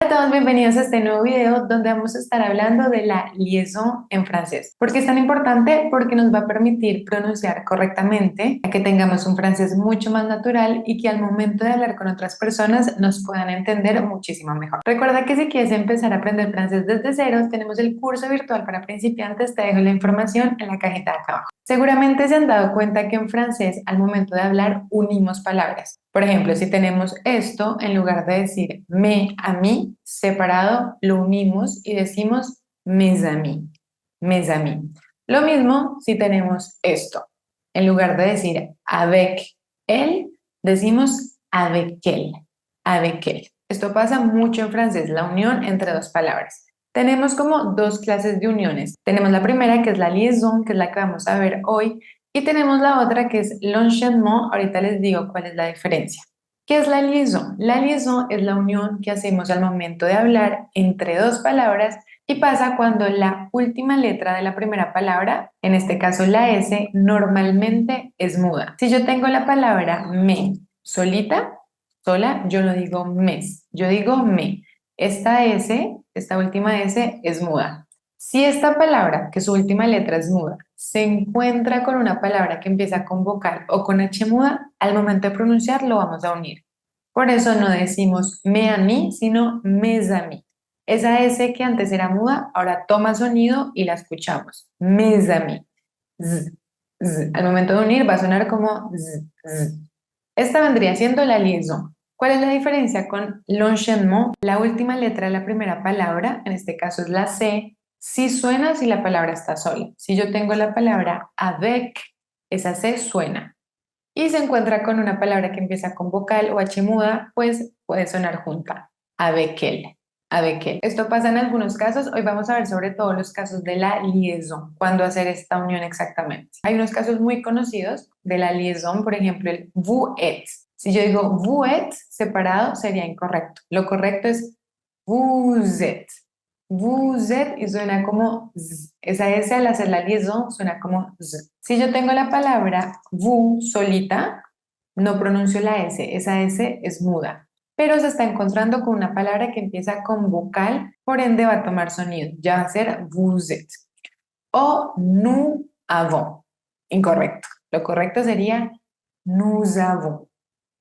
Hola a todos, bienvenidos a este nuevo video donde vamos a estar hablando de la liaison en francés. ¿Por qué es tan importante? Porque nos va a permitir pronunciar correctamente, a que tengamos un francés mucho más natural y que al momento de hablar con otras personas nos puedan entender muchísimo mejor. Recuerda que si quieres empezar a aprender francés desde cero, tenemos el curso virtual para principiantes, te dejo la información en la cajita de acá abajo. Seguramente se han dado cuenta que en francés al momento de hablar unimos palabras. Por ejemplo, si tenemos esto, en lugar de decir me a mí, separado, lo unimos y decimos mes amis, mes amis. Lo mismo si tenemos esto. En lugar de decir avec él, decimos avec elle, avec elle. Esto pasa mucho en francés, la unión entre dos palabras. Tenemos como dos clases de uniones. Tenemos la primera, que es la liaison, que es la que vamos a ver hoy, y tenemos la otra, que es l'enchaînement. Ahorita les digo cuál es la diferencia. ¿Qué es la liaison? La liaison es la unión que hacemos al momento de hablar entre dos palabras y pasa cuando la última letra de la primera palabra, en este caso la S, normalmente es muda. Si yo tengo la palabra me solita, sola, yo no digo mes, yo digo me. Esta S, esta última S es muda. Si esta palabra, que su última letra es muda, se encuentra con una palabra que empieza con vocal o con H muda, al momento de pronunciar lo vamos a unir. Por eso no decimos me a mí, sino mes a mí. Esa S que antes era muda, ahora toma sonido y la escuchamos. Mes a mí. Z, z. Al momento de unir va a sonar como z, z. Esta vendría siendo la liaison. ¿Cuál es la diferencia con l'enchaînement? La última letra de la primera palabra, en este caso es la C, sí suena si la palabra está sola. Si yo tengo la palabra avec, esa C suena. Y se encuentra con una palabra que empieza con vocal o H muda, pues puede sonar junta. Avec elle. Avec elle. Esto pasa en algunos casos. Hoy vamos a ver sobre todo los casos de la liaison, cuándo hacer esta unión exactamente. Hay unos casos muy conocidos de la liaison, por ejemplo, el vous êtes. Si yo digo vous êtes separado, sería incorrecto. Lo correcto es vous êtes. Vous êtes y suena como z. Esa S al hacer la liaison suena como z. Si yo tengo la palabra vous solita, no pronuncio la S. Esa S es muda. Pero se está encontrando con una palabra que empieza con vocal, por ende va a tomar sonido. Ya va a ser vous êtes. O nous avons. Incorrecto. Lo correcto sería nous avons.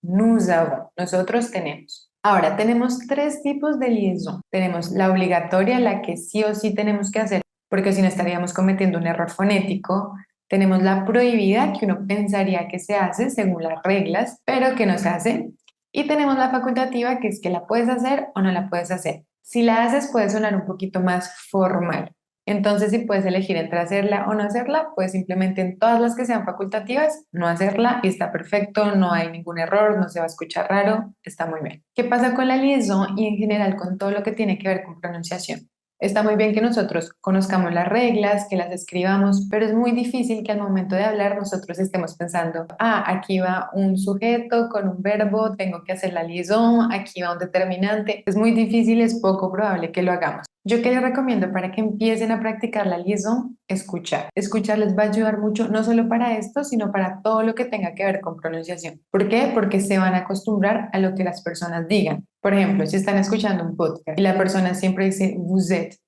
Nous avons. Nosotros tenemos. Ahora, tenemos tres tipos de liaison. Tenemos la obligatoria, la que sí o sí tenemos que hacer, porque si no estaríamos cometiendo un error fonético. Tenemos la prohibida, que uno pensaría que se hace según las reglas, pero que no se hace. Y tenemos la facultativa, que es que la puedes hacer o no la puedes hacer. Si la haces, puede sonar un poquito más formal. Entonces, si puedes elegir entre hacerla o no hacerla, pues simplemente en todas las que sean facultativas, no hacerla y está perfecto, no hay ningún error, no se va a escuchar raro, está muy bien. ¿Qué pasa con la liaison y en general con todo lo que tiene que ver con pronunciación? Está muy bien que nosotros conozcamos las reglas, que las escribamos, pero es muy difícil que al momento de hablar nosotros estemos pensando, aquí va un sujeto con un verbo, tengo que hacer la liaison, aquí va un determinante. Es muy difícil, es poco probable que lo hagamos. Yo que les recomiendo para que empiecen a practicar la liaison, escuchar. Escuchar les va a ayudar mucho, no solo para esto, sino para todo lo que tenga que ver con pronunciación. ¿Por qué? Porque se van a acostumbrar a lo que las personas digan. Por ejemplo, si están escuchando un podcast y la persona siempre dice vous êtes,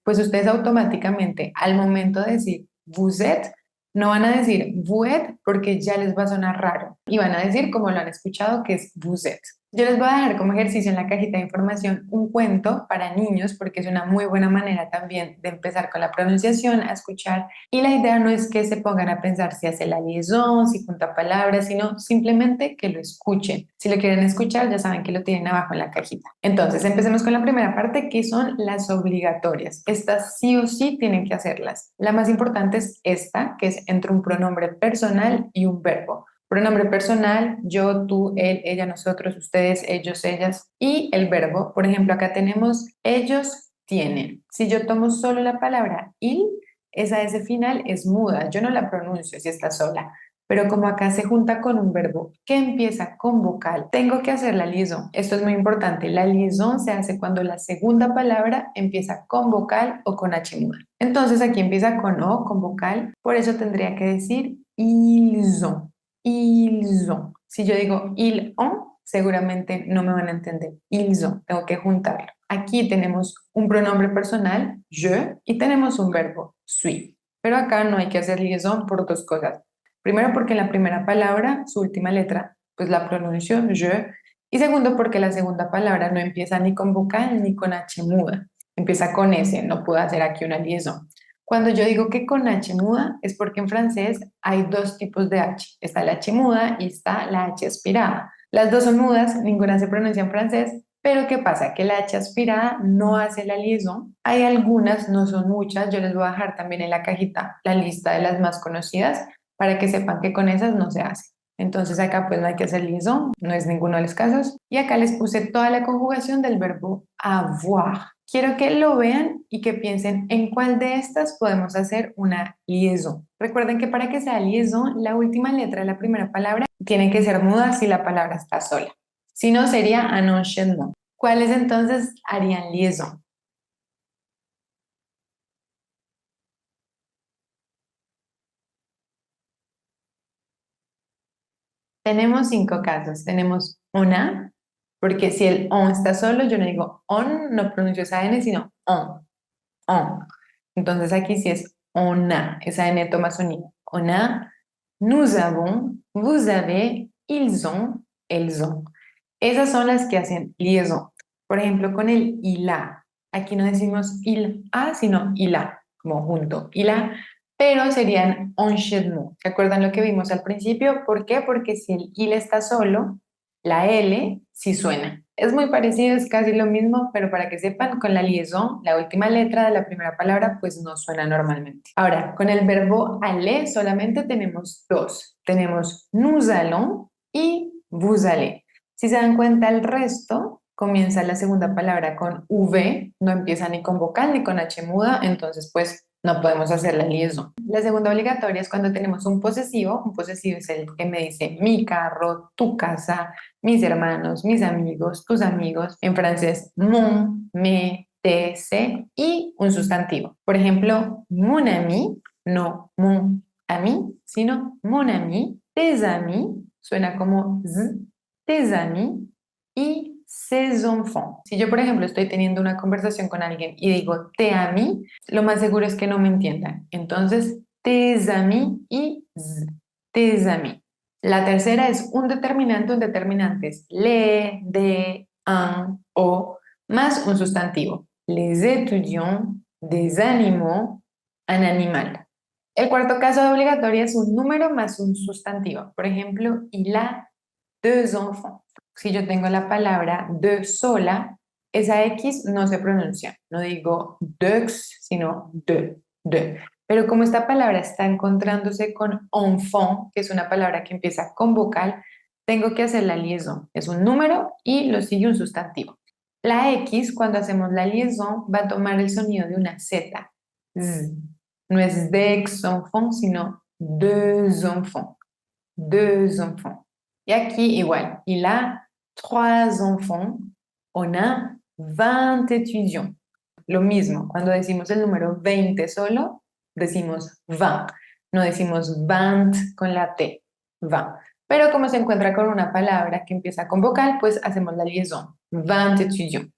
pues ustedes automáticamente al momento de decir vous êtes, no van a decir vous êtes porque ya les va a sonar raro y van a decir como lo han escuchado que es vous êtes. Yo les voy a dejar como ejercicio en la cajita de información un cuento para niños porque es una muy buena manera también de empezar con la pronunciación, a escuchar. Y la idea no es que se pongan a pensar si hace la liaison, si junta palabras, sino simplemente que lo escuchen. Si lo quieren escuchar, ya saben que lo tienen abajo en la cajita. Entonces, empecemos con la primera parte, que son las obligatorias. Estas sí o sí tienen que hacerlas. La más importante es esta, que es entre un pronombre personal y un verbo. Pronombre personal, yo, tú, él, ella, nosotros, ustedes, ellos, ellas. Y el verbo, por ejemplo, acá tenemos ellos tienen. Si yo tomo solo la palabra il, esa S final es muda, yo no la pronuncio si está sola. Pero como acá se junta con un verbo que empieza con vocal, tengo que hacer la liaison. Esto es muy importante. La liaison se hace cuando la segunda palabra empieza con vocal o con H muda. Entonces aquí empieza con O, con vocal. Por eso tendría que decir ils ont. Ils ont. Si yo digo ils ont, seguramente no me van a entender. Ils ont. Tengo que juntarlo. Aquí tenemos un pronombre personal, je, y tenemos un verbo, suis. Pero acá no hay que hacer liaison por dos cosas. Primero, porque en la primera palabra, su última letra, pues la pronuncio je. Y segundo, porque la segunda palabra no empieza ni con vocal ni con H muda. Empieza con S, no puedo hacer aquí una liaison. Cuando yo digo que con H muda, es porque en francés hay dos tipos de H. Está la H muda y está la H aspirada. Las dos son mudas, ninguna se pronuncia en francés, pero ¿qué pasa? Que la H aspirada no hace la liaison. Hay algunas, no son muchas, yo les voy a dejar también en la cajita la lista de las más conocidas para que sepan que con esas no se hace. Entonces acá pues no hay que hacer liaison, no es ninguno de los casos. Y acá les puse toda la conjugación del verbo avoir. Quiero que lo vean y que piensen en cuál de estas podemos hacer una liaison. Recuerden que para que sea liaison, la última letra de la primera palabra tiene que ser muda si la palabra está sola. Si no, sería un enchaînement. ¿Cuáles entonces harían liaison? Tenemos cinco casos. Tenemos una, porque si el on está solo, yo no digo on, no pronuncio esa n, sino on, on. Entonces aquí sí es on a, esa n toma sonido. On a, nous avons, vous avez, ils ont, elles ont. Esas son las que hacen liaison. Por ejemplo, con el il a. Aquí no decimos il a, sino il a, como junto. Il a, pero serían enchaînement. ¿Se acuerdan lo que vimos al principio? ¿Por qué? Porque si el il está solo, la L sí suena. Es muy parecido, es casi lo mismo, pero para que sepan, con la liaison, la última letra de la primera palabra, pues no suena normalmente. Ahora, con el verbo aller solamente tenemos dos. Tenemos nous allons y vous allez. Si se dan cuenta, el resto comienza la segunda palabra con V, no empieza ni con vocal ni con H muda, entonces pues no podemos hacer la liaison. La segunda obligatoria es cuando tenemos un posesivo es el que me dice mi carro, tu casa, mis hermanos, mis amigos, tus amigos, en francés mon, me, te, se y un sustantivo. Por ejemplo, mon ami, no mon ami, sino mon ami, tes amis, suena como z, tes amis y ses enfants. Si yo, por ejemplo, estoy teniendo una conversación con alguien y digo te ami, lo más seguro es que no me entiendan. Entonces, tes amis y z, tes amis. La tercera es un determinante es le, de, un, o, más un sustantivo. Les étudiants, des animaux, un animal. El cuarto caso de obligatoria es un número más un sustantivo. Por ejemplo, il a deux enfants. Si yo tengo la palabra de sola, esa X no se pronuncia. No digo deux, sino de. Pero como esta palabra está encontrándose con enfant, que es una palabra que empieza con vocal, tengo que hacer la liaison. Es un número y lo sigue un sustantivo. La X, cuando hacemos la liaison, va a tomar el sonido de una Z. Z. No es des enfants, sino deux enfants. Deux enfants. Y aquí igual, il a trois enfants, on a 20 étudiants. Lo mismo, cuando decimos el número 20 solo, decimos 20, no decimos 20 con la T, 20. Pero como se encuentra con una palabra que empieza con vocal, pues hacemos la liaison, 20 étudiants,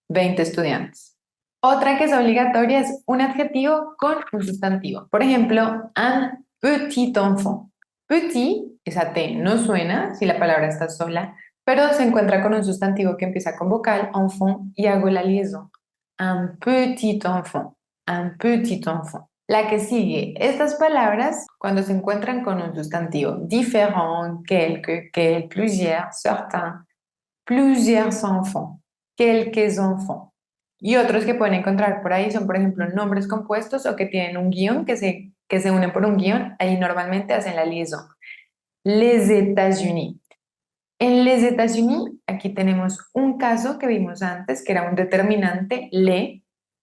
20 estudiantes. Otra que es obligatoria es un adjetivo con un sustantivo. Por ejemplo, un petit enfant. Petit, esa T no suena si la palabra está sola, pero se encuentra con un sustantivo que empieza con vocal, enfant, y hago la liaison. Un petit enfant, un petit enfant. La que sigue, estas palabras, cuando se encuentran con un sustantivo, différent, quelques, quel, plusieurs, certains, plusieurs enfants, quelques enfants. Y otros que pueden encontrar por ahí son, por ejemplo, nombres compuestos o que tienen un guión que se unen por un guión, ahí normalmente hacen la liaison. Les États-Unis. En les États-Unis, aquí tenemos un caso que vimos antes, que era un determinante, le,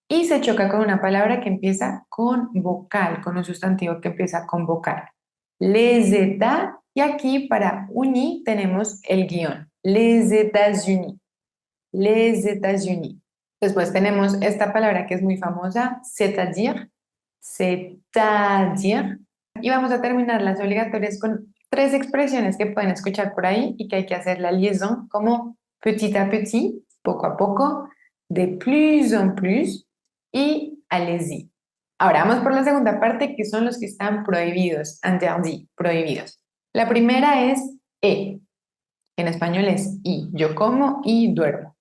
y se choca con una palabra que empieza con vocal, con un sustantivo que empieza con vocal. Les États, y aquí para uni tenemos el guión. Les États-Unis. Les États-Unis. Después tenemos esta palabra que es muy famosa, c'est-à-dire, c'est-à-dire. Y vamos a terminar las obligatorias con tres expresiones que pueden escuchar por ahí y que hay que hacer la liaison como petit à petit, poco a poco, de plus en plus y allez-y. Ahora vamos por la segunda parte, que son los que están prohibidos, interdit, prohibidos. La primera es e, en español es i, yo como y duermo.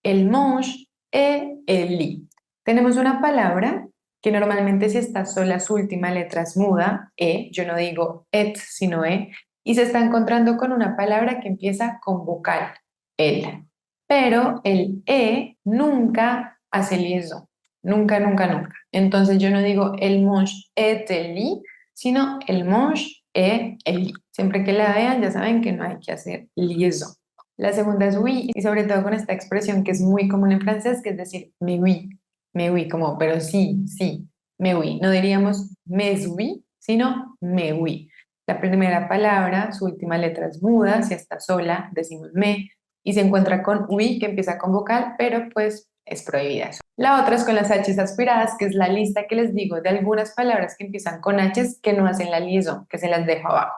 El mange et el lit. Tenemos una palabra que normalmente si está sola su última letra es muda, e, yo no digo et, sino e, y se está encontrando con una palabra que empieza con vocal, el. Pero el e nunca hace liaison, nunca, nunca, nunca. Entonces yo no digo el mange et el lit, sino el mange et el lit. Siempre que la vean ya saben que no hay que hacer liaison. La segunda es oui, y sobre todo con esta expresión que es muy común en francés, que es decir, mais oui, como, pero sí, sí, mais oui. No diríamos mais oui, sino mais oui. La primera palabra, su última letra es muda, si está sola, decimos me, y se encuentra con oui, que empieza con vocal, pero pues es prohibida. La otra es con las H's aspiradas, que es la lista que les digo de algunas palabras que empiezan con H's que no hacen la liaison, que se las dejo abajo.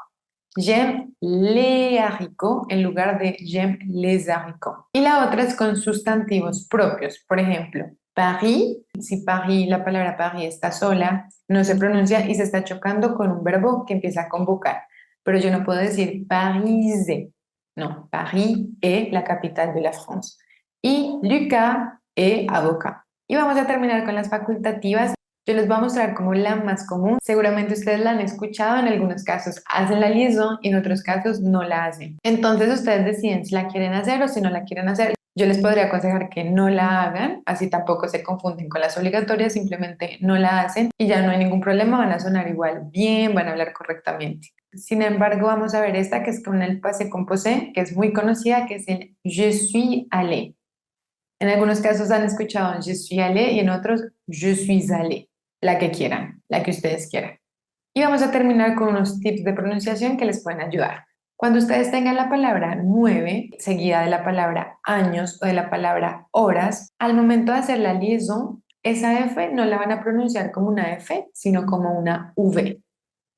J'aime les haricots en lugar de j'aime les haricots. Y la otra es con sustantivos propios. Por ejemplo, Paris, si Paris, la palabra Paris está sola, no se pronuncia y se está chocando con un verbo que empieza con vocal. Pero yo no puedo decir Paris. No, Paris es la capital de la France. Y Lucas es avocat. Y vamos a terminar con las facultativas. Yo les voy a mostrar como la más común. Seguramente ustedes la han escuchado, en algunos casos hacen la liaison y en otros casos no la hacen. Entonces ustedes deciden si la quieren hacer o si no la quieren hacer. Yo les podría aconsejar que no la hagan, así tampoco se confunden con las obligatorias, simplemente no la hacen y ya no hay ningún problema, van a sonar igual bien, van a hablar correctamente. Sin embargo, vamos a ver esta que es con el passé composé, que es muy conocida, que es el je suis allé. En algunos casos han escuchado je suis allé y en otros je suis allé. La que quieran, la que ustedes quieran. Y vamos a terminar con unos tips de pronunciación que les pueden ayudar. Cuando ustedes tengan la palabra 9, seguida de la palabra años o de la palabra horas, al momento de hacer la liaison, esa F no la van a pronunciar como una F, sino como una V.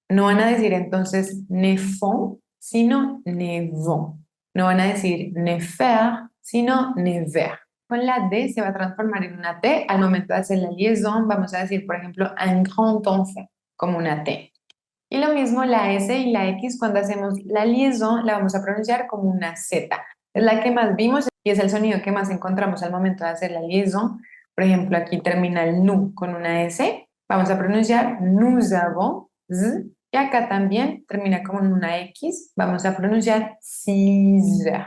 No van a decir entonces ne font, sino ne vont. No van a decir ne faire, sino ne ver. Con la D se va a transformar en una T. Al momento de hacer la liaison, vamos a decir, por ejemplo, un grand enfant, como una T. Y lo mismo la S y la X, cuando hacemos la liaison, la vamos a pronunciar como una Z. Es la que más vimos y es el sonido que más encontramos al momento de hacer la liaison. Por ejemplo, aquí termina el nu con una S. Vamos a pronunciar nous avons, z. Y acá también termina con una X. Vamos a pronunciar 6 heures.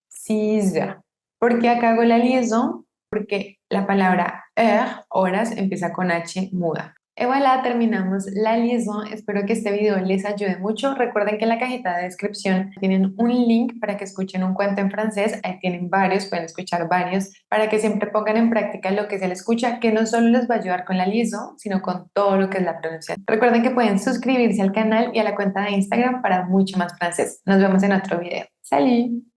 6 heures. ¿Por qué acá hago la liaison? Porque la palabra heure, horas, empieza con H muda. Y voilà, terminamos la liaison. Espero que este video les ayude mucho. Recuerden que en la cajita de descripción tienen un link para que escuchen un cuento en francés. Ahí tienen varios, pueden escuchar varios, para que siempre pongan en práctica lo que se les escucha, que no solo les va a ayudar con la liaison, sino con todo lo que es la pronunciación. Recuerden que pueden suscribirse al canal y a la cuenta de Instagram para mucho más francés. Nos vemos en otro video. ¡Salut!